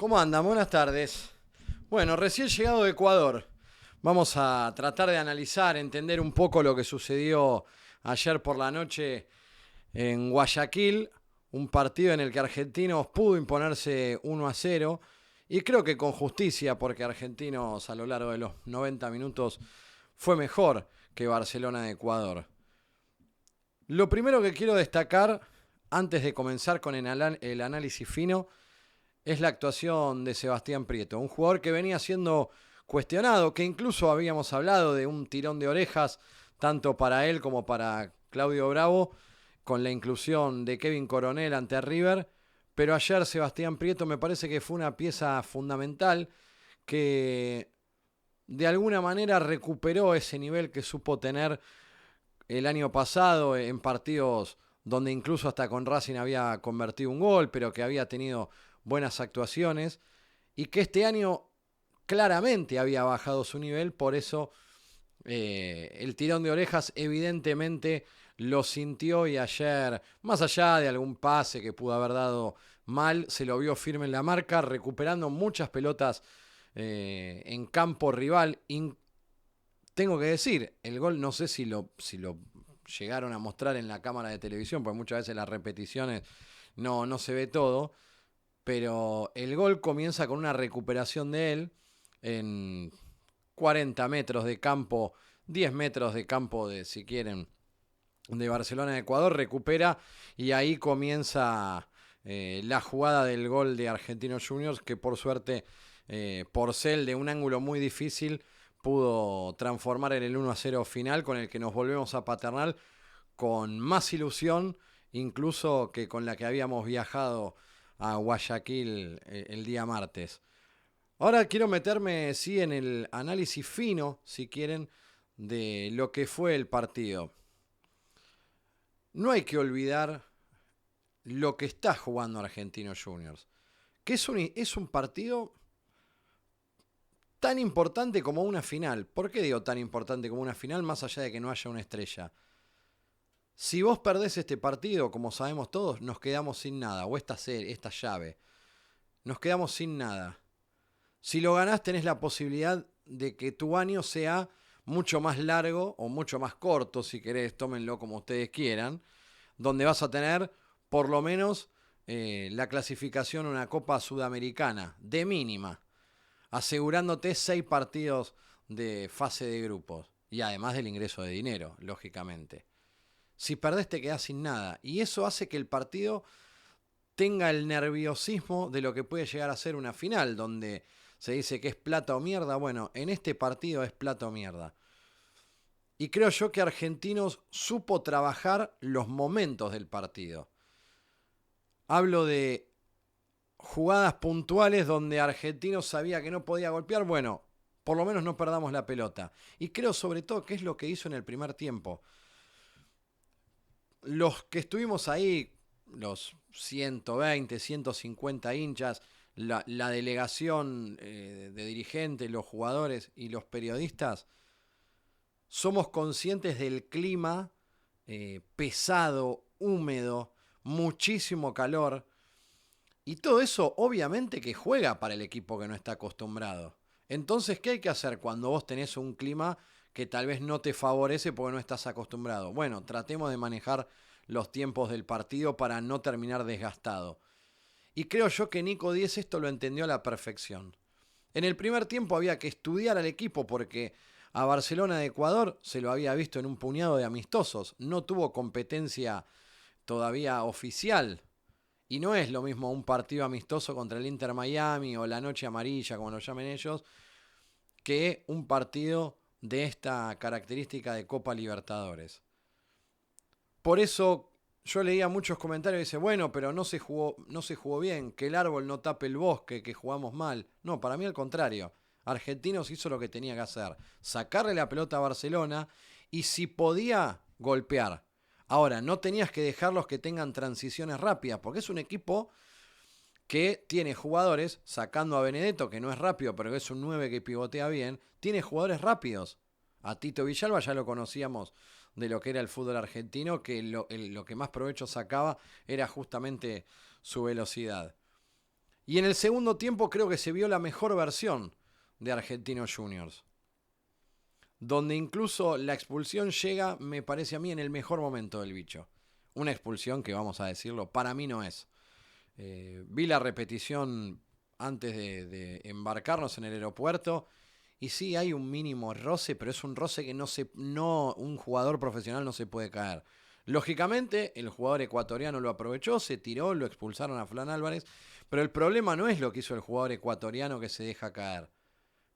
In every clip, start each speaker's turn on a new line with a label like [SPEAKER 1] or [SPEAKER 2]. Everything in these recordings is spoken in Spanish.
[SPEAKER 1] ¿Cómo andan? Buenas tardes. Bueno, recién llegado de Ecuador. Vamos a tratar de analizar, entender un poco lo que sucedió ayer por la noche en Guayaquil, un partido en el que Argentinos pudo imponerse 1-0 y creo que con justicia porque Argentinos a lo largo de los 90 minutos fue mejor que Barcelona de Ecuador. Lo primero que quiero destacar antes de comenzar con el análisis fino es la actuación de Sebastián Prieto, un jugador que venía siendo cuestionado, que incluso habíamos hablado de un tirón de orejas tanto para él como para Claudio Bravo con la inclusión de Kevin Coronel ante River, pero ayer Sebastián Prieto me parece que fue una pieza fundamental que de alguna manera recuperó ese nivel que supo tener el año pasado en partidos donde incluso hasta con Racing había convertido un gol, pero que había tenido buenas actuaciones y que este año claramente había bajado su nivel, por eso el tirón de orejas evidentemente lo sintió y ayer, más allá de algún pase que pudo haber dado mal, se lo vio firme en la marca, recuperando muchas pelotas en campo rival. Tengo que decir, el gol no sé si lo llegaron a mostrar en la cámara de televisión, porque muchas veces las repeticiones no se ve todo, pero el gol comienza con una recuperación de él en 40 metros de campo, 10 metros de campo de, si quieren, de Barcelona de Ecuador, recupera y ahí comienza la jugada del gol de Argentinos Juniors, que por suerte Porcel de un ángulo muy difícil pudo transformar en el 1-0 final, con el que nos volvemos a Paternal con más ilusión incluso que con la que habíamos viajado a Guayaquil el día martes. Ahora quiero meterme, sí, en el análisis fino, si quieren, de lo que fue el partido. No hay que olvidar lo que está jugando Argentinos Juniors, que es un partido tan importante como una final. ¿Por qué digo tan importante como una final, más allá de que no haya una estrella? Si vos perdés este partido, como sabemos todos, nos quedamos sin nada. O esta serie, esta llave. Nos quedamos sin nada. Si lo ganás, tenés la posibilidad de que tu año sea mucho más largo o mucho más corto, si querés, tómenlo como ustedes quieran, donde vas a tener por lo menos la clasificación a una Copa Sudamericana, de mínima, asegurándote 6 partidos de fase de grupos y además del ingreso de dinero, lógicamente. Si perdés te quedás sin nada y eso hace que el partido tenga el nerviosismo de lo que puede llegar a ser una final, donde se dice que es plata o mierda. Bueno, en este partido es plata o mierda. Y creo yo que Argentinos supo trabajar los momentos del partido. Hablo de jugadas puntuales donde Argentinos sabía que no podía golpear. Bueno, por lo menos no perdamos la pelota. Y creo sobre todo que es lo que hizo en el primer tiempo. Los que estuvimos ahí, los 120, 150 hinchas, la delegación de dirigentes, los jugadores y los periodistas, somos conscientes del clima pesado, húmedo, muchísimo calor. Y todo eso obviamente que juega para el equipo que no está acostumbrado. Entonces, ¿qué hay que hacer cuando vos tenés un clima que tal vez no te favorece porque no estás acostumbrado? Bueno, tratemos de manejar los tiempos del partido para no terminar desgastado. Y creo yo que Nico Díez esto lo entendió a la perfección. En el primer tiempo había que estudiar al equipo porque a Barcelona de Ecuador se lo había visto en un puñado de amistosos. No tuvo competencia todavía oficial. Y no es lo mismo un partido amistoso contra el Inter Miami o la Noche Amarilla, como lo llamen ellos, que un partido de esta característica de Copa Libertadores. Por eso yo leía muchos comentarios y dice, bueno, pero no se jugó bien, que el árbol no tape el bosque, que jugamos mal. No, para mí al contrario. Argentinos hizo lo que tenía que hacer, sacarle la pelota a Barcelona y si podía golpear. Ahora, no tenías que dejarlos que tengan transiciones rápidas, porque es un equipo que tiene jugadores, sacando a Benedetto, que no es rápido, pero que es un 9 que pivotea bien, tiene jugadores rápidos. A Tito Villalba ya lo conocíamos de lo que era el fútbol argentino, que lo que más provecho sacaba era justamente su velocidad. Y en el segundo tiempo creo que se vio la mejor versión de Argentinos Juniors, donde incluso la expulsión llega, me parece a mí, en el mejor momento del bicho. Una expulsión que, vamos a decirlo, para mí no es. Vi la repetición antes de embarcarnos en el aeropuerto y sí hay un mínimo roce, pero es un roce que un jugador profesional no se puede caer. Lógicamente, el jugador ecuatoriano lo aprovechó, se tiró, lo expulsaron a Flan Álvarez, pero el problema no es lo que hizo el jugador ecuatoriano que se deja caer.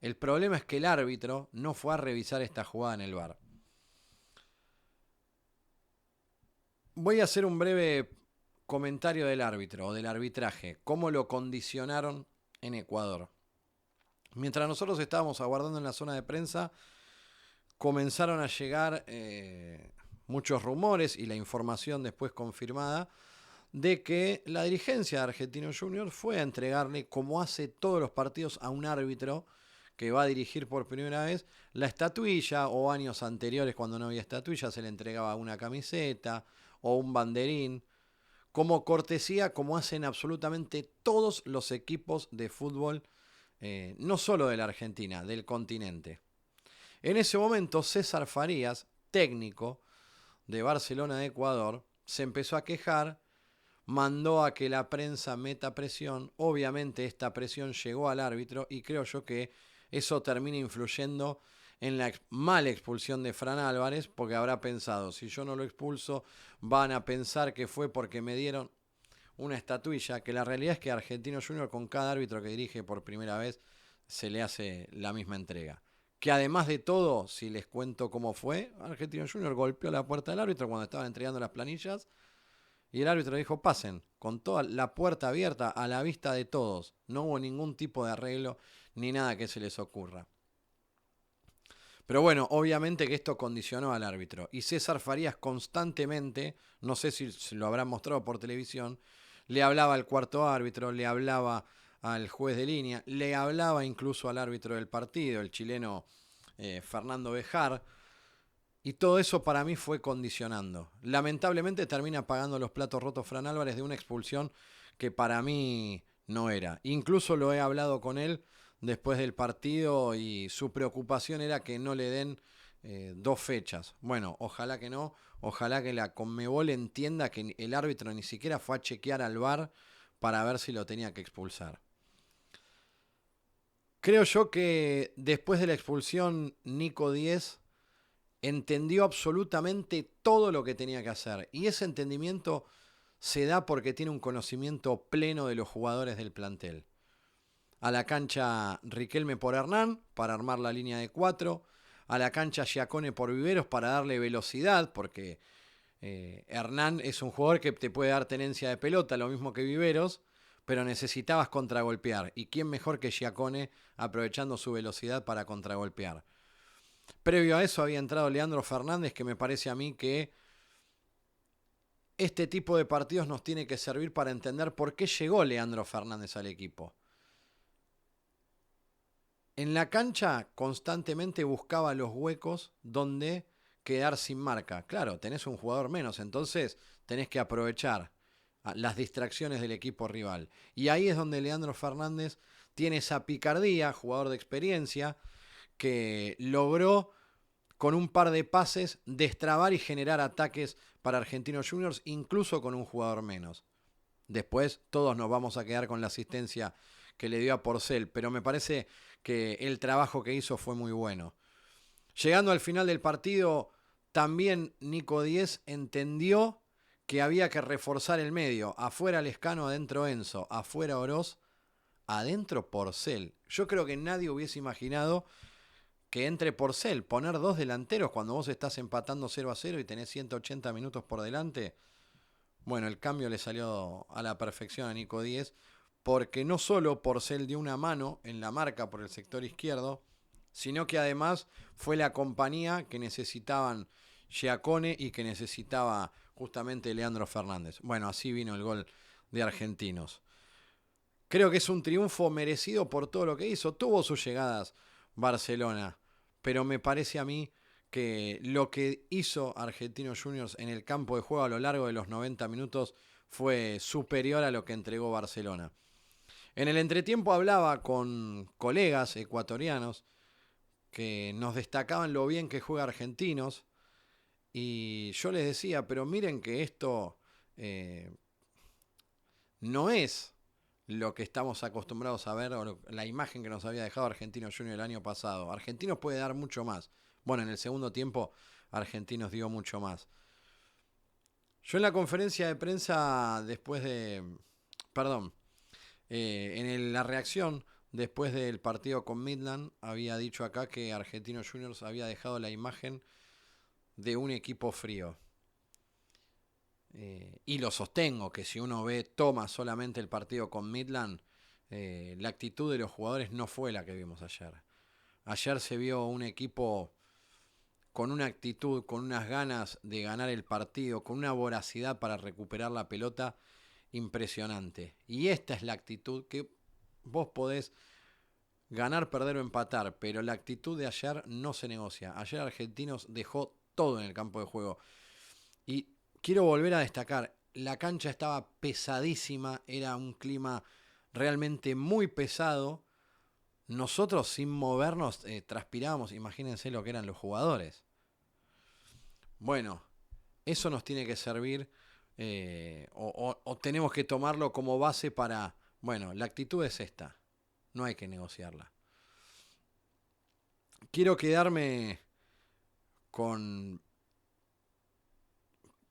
[SPEAKER 1] El problema es que el árbitro no fue a revisar esta jugada en el VAR. Voy a hacer un breve comentario del árbitro o del arbitraje. ¿Cómo lo condicionaron en Ecuador? Mientras nosotros estábamos aguardando en la zona de prensa, comenzaron a llegar muchos rumores y la información después confirmada de que la dirigencia de Argentinos Juniors fue a entregarle, como hace todos los partidos, a un árbitro que va a dirigir por primera vez la estatuilla, o años anteriores cuando no había estatuilla se le entregaba una camiseta o un banderín, como cortesía, como hacen absolutamente todos los equipos de fútbol, no solo de la Argentina, del continente. En ese momento César Farías, técnico de Barcelona de Ecuador, se empezó a quejar, mandó a que la prensa meta presión, obviamente esta presión llegó al árbitro y creo yo que eso termina influyendo en la mala expulsión de Fran Álvarez, porque habrá pensado, si yo no lo expulso, van a pensar que fue porque me dieron una estatuilla, que la realidad es que Argentinos Juniors con cada árbitro que dirige por primera vez se le hace la misma entrega. Que además de todo, si les cuento cómo fue, Argentinos Juniors golpeó la puerta del árbitro cuando estaban entregando las planillas y el árbitro dijo pasen, con toda la puerta abierta a la vista de todos. No hubo ningún tipo de arreglo ni nada que se les ocurra. Pero bueno, obviamente que esto condicionó al árbitro. Y César Farías constantemente, no sé si lo habrán mostrado por televisión, le hablaba al cuarto árbitro, le hablaba al juez de línea, le hablaba incluso al árbitro del partido, el chileno Fernando Bejar. Y todo eso para mí fue condicionando. Lamentablemente termina pagando los platos rotos Fran Álvarez de una expulsión que para mí no era. Incluso lo he hablado con él después del partido y su preocupación era que no le den 2 fechas. Bueno, ojalá que no. Ojalá que la Conmebol entienda que el árbitro ni siquiera fue a chequear al VAR para ver si lo tenía que expulsar. Creo yo que después de la expulsión, Nico Díez entendió absolutamente todo lo que tenía que hacer. Y ese entendimiento se da porque tiene un conocimiento pleno de los jugadores del plantel. A la cancha Riquelme por Hernán para armar la línea de 4. A la cancha Giacone por Viveros para darle velocidad, porque Hernán es un jugador que te puede dar tenencia de pelota, lo mismo que Viveros, pero necesitabas contragolpear. ¿Y quién mejor que Giacone aprovechando su velocidad para contragolpear? Previo a eso había entrado Leandro Fernández, que me parece a mí que este tipo de partidos nos tiene que servir para entender por qué llegó Leandro Fernández al equipo. En la cancha constantemente buscaba los huecos donde quedar sin marca. Claro, tenés un jugador menos, entonces tenés que aprovechar las distracciones del equipo rival. Y ahí es donde Leandro Fernández tiene esa picardía, jugador de experiencia, que logró con un par de pases destrabar y generar ataques para Argentinos Juniors, incluso con un jugador menos. Después todos nos vamos a quedar con la asistencia que le dio a Porcel, pero me parece que el trabajo que hizo fue muy bueno. Llegando al final del partido, también Nico Díez entendió que había que reforzar el medio. Afuera Lescano, adentro Enzo, afuera Oroz, adentro Porcel. Yo creo que nadie hubiese imaginado que entre Porcel, poner 2 delanteros cuando vos estás empatando 0-0 y tenés 180 minutos por delante. Bueno, el cambio le salió a la perfección a Nico Díez, porque no solo Porcel dio una mano en la marca por el sector izquierdo, sino que además fue la compañía que necesitaban Giacone y que necesitaba justamente Leandro Fernández. Bueno, así vino el gol de Argentinos. Creo que es un triunfo merecido por todo lo que hizo. Tuvo sus llegadas Barcelona, pero me parece a mí que lo que hizo Argentinos Juniors en el campo de juego a lo largo de los 90 minutos fue superior a lo que entregó Barcelona. En el entretiempo hablaba con colegas ecuatorianos que nos destacaban lo bien que juega Argentinos y yo les decía, pero miren que esto eh, no es lo que estamos acostumbrados a ver o la imagen que nos había dejado Argentinos Junior el año pasado. Argentinos puede dar mucho más. Bueno, en el segundo tiempo Argentinos dio mucho más. Yo en la conferencia de prensa después de... Perdón, la reacción después del partido con Midland había dicho acá que Argentinos Juniors había dejado la imagen de un equipo frío. Y lo sostengo, que si uno toma solamente el partido con Midland, la actitud de los jugadores no fue la que vimos ayer. Ayer se vio un equipo con una actitud, con unas ganas de ganar el partido, con una voracidad para recuperar la pelota impresionante. Y esta es la actitud que vos podés ganar, perder o empatar, pero la actitud de ayer no se negocia. Ayer Argentinos dejó todo en el campo de juego. Y quiero volver a destacar, la cancha estaba pesadísima, era un clima realmente muy pesado. Nosotros sin movernos transpirábamos, imagínense lo que eran los jugadores. Bueno, eso nos tiene que servir o tenemos que tomarlo como base para, bueno, la actitud es esta, no hay que negociarla. Quiero quedarme con,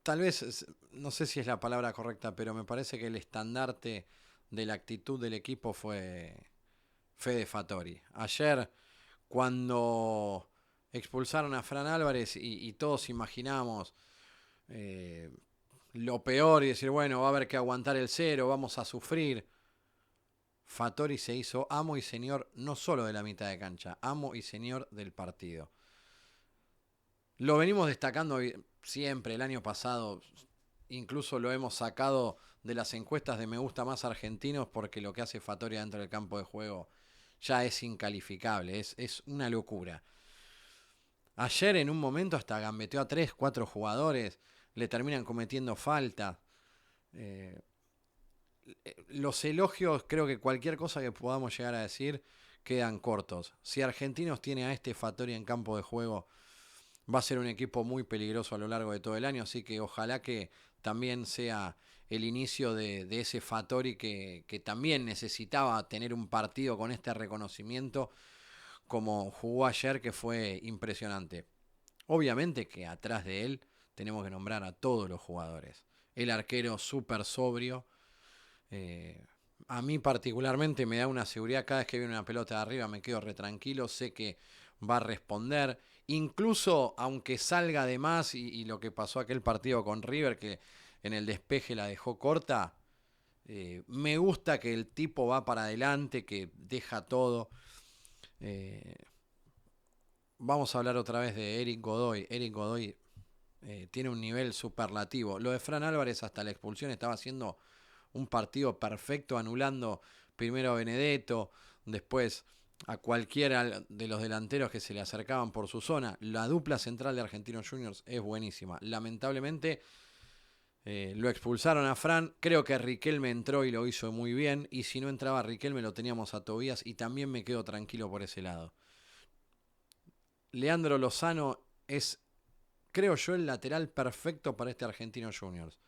[SPEAKER 1] tal vez, no sé si es la palabra correcta, pero me parece que el estandarte de la actitud del equipo fue Fede Fattori. Ayer, cuando expulsaron a Fran Álvarez y todos imaginamos eh, lo peor y decir, bueno, va a haber que aguantar el cero, vamos a sufrir. Fattori se hizo amo y señor no solo de la mitad de cancha, amo y señor del partido. Lo venimos destacando siempre, el año pasado, incluso lo hemos sacado de las encuestas de Me Gusta Más Argentinos porque lo que hace Fattori dentro del campo de juego ya es incalificable, es una locura. Ayer en un momento hasta gambeteó a 3, 4 jugadores, le terminan cometiendo falta. Eh, los elogios, creo que cualquier cosa que podamos llegar a decir, quedan cortos. Si Argentinos tiene a este Fattori en campo de juego, va a ser un equipo muy peligroso a lo largo de todo el año, así que ojalá que también sea el inicio de ese Fattori que también necesitaba tener un partido con este reconocimiento como jugó ayer, que fue impresionante. Obviamente que atrás de él tenemos que nombrar a todos los jugadores. El arquero súper sobrio. Eh, a mí particularmente me da una seguridad cada vez que viene una pelota de arriba, me quedo retranquilo, sé que va a responder. Incluso aunque salga de más y lo que pasó aquel partido con River, que en el despeje la dejó corta, me gusta que el tipo va para adelante, que deja todo. Eh, Vamos a hablar otra vez de Eric Godoy. Eric Godoy tiene un nivel superlativo. Lo de Fran Álvarez hasta la expulsión estaba haciendo un partido perfecto, anulando primero a Benedetto, después a cualquiera de los delanteros que se le acercaban por su zona. La dupla central de Argentinos Juniors es buenísima. Lamentablemente lo expulsaron a Fran. Creo que Riquelme entró y lo hizo muy bien. Y si no entraba Riquelme lo teníamos a Tobías y también me quedo tranquilo por ese lado. Leandro Lozano es, creo yo, el lateral perfecto para este Argentinos Juniors.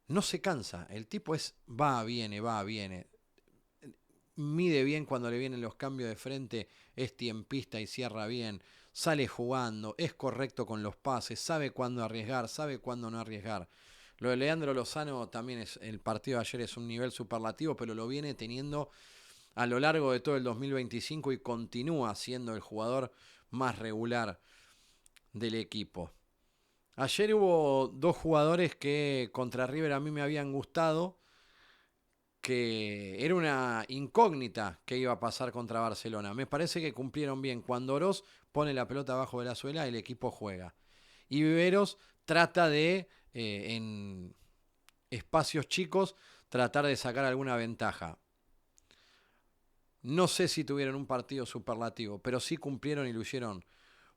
[SPEAKER 1] No se cansa, el tipo va, viene. Mide bien cuando le vienen los cambios de frente, es tiempista y cierra bien, sale jugando, es correcto con los pases, sabe cuándo arriesgar, sabe cuándo no arriesgar. Lo de Leandro Lozano también es, el partido de ayer es un nivel superlativo, pero lo viene teniendo a lo largo de todo el 2025 y continúa siendo el jugador más regular del equipo. Ayer hubo dos jugadores que contra River a mí me habían gustado, que era una incógnita que iba a pasar contra Barcelona. Me parece que cumplieron bien. Cuando Oroz pone la pelota abajo de la suela, el equipo juega. Y Viveros trata de, en espacios chicos, tratar de sacar alguna ventaja. No sé si tuvieron un partido superlativo, pero sí cumplieron y lo hicieron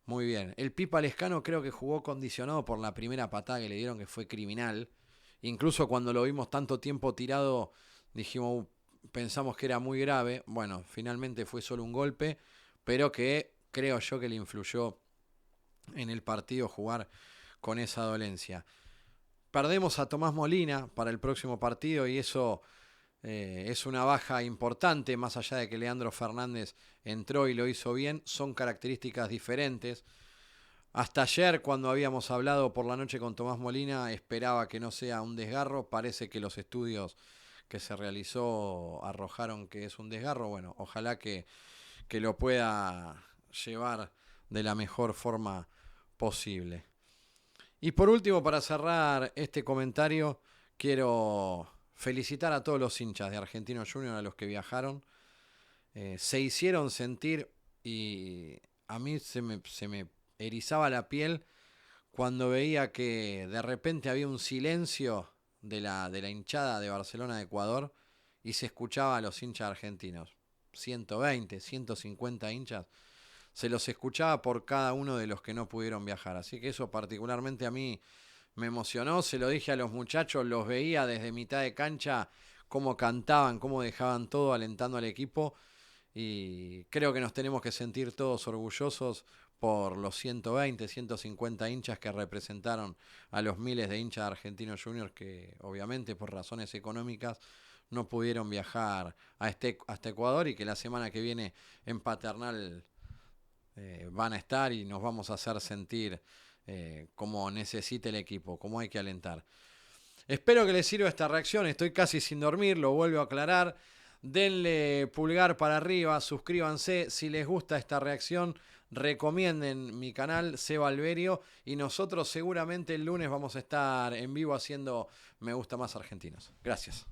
[SPEAKER 1] muy bien. El Pipa Lescano creo que jugó condicionado por la primera patada que le dieron, que fue criminal. Incluso cuando lo vimos tanto tiempo tirado, dijimos, pensamos que era muy grave. Bueno, finalmente fue solo un golpe, pero que creo yo que le influyó en el partido jugar con esa dolencia. Perdemos a Tomás Molina para el próximo partido y eso es una baja importante, más allá de que Leandro Fernández entró y lo hizo bien, son características diferentes. Hasta ayer, cuando habíamos hablado por la noche con Tomás Molina, esperaba que no sea un desgarro. Parece que los estudios que se realizó arrojaron que es un desgarro. Bueno, ojalá que lo pueda llevar de la mejor forma posible. Y por último, para cerrar este comentario, quiero felicitar a todos los hinchas de Argentinos Juniors, a los que viajaron. Se hicieron sentir y a mí se me erizaba la piel cuando veía que de repente había un silencio de la hinchada de Barcelona de Ecuador y se escuchaba a los hinchas argentinos. 120, 150 hinchas. Se los escuchaba por cada uno de los que no pudieron viajar. Así que eso particularmente a mí me emocionó. Se lo dije a los muchachos, los veía desde mitad de cancha, cómo cantaban, cómo dejaban todo alentando al equipo. Y creo que nos tenemos que sentir todos orgullosos por los 120, 150 hinchas que representaron a los miles de hinchas de Argentinos Juniors que obviamente por razones económicas no pudieron viajar hasta Ecuador y que la semana que viene en Paternal van a estar y nos vamos a hacer sentir como necesite el equipo, como hay que alentar. Espero que les sirva esta reacción, estoy casi sin dormir, lo vuelvo a aclarar. Denle pulgar para arriba, suscríbanse, si les gusta esta reacción, recomienden mi canal, Seba Alberio, y nosotros seguramente el lunes vamos a estar en vivo haciendo Me Gusta Más Argentinos. Gracias.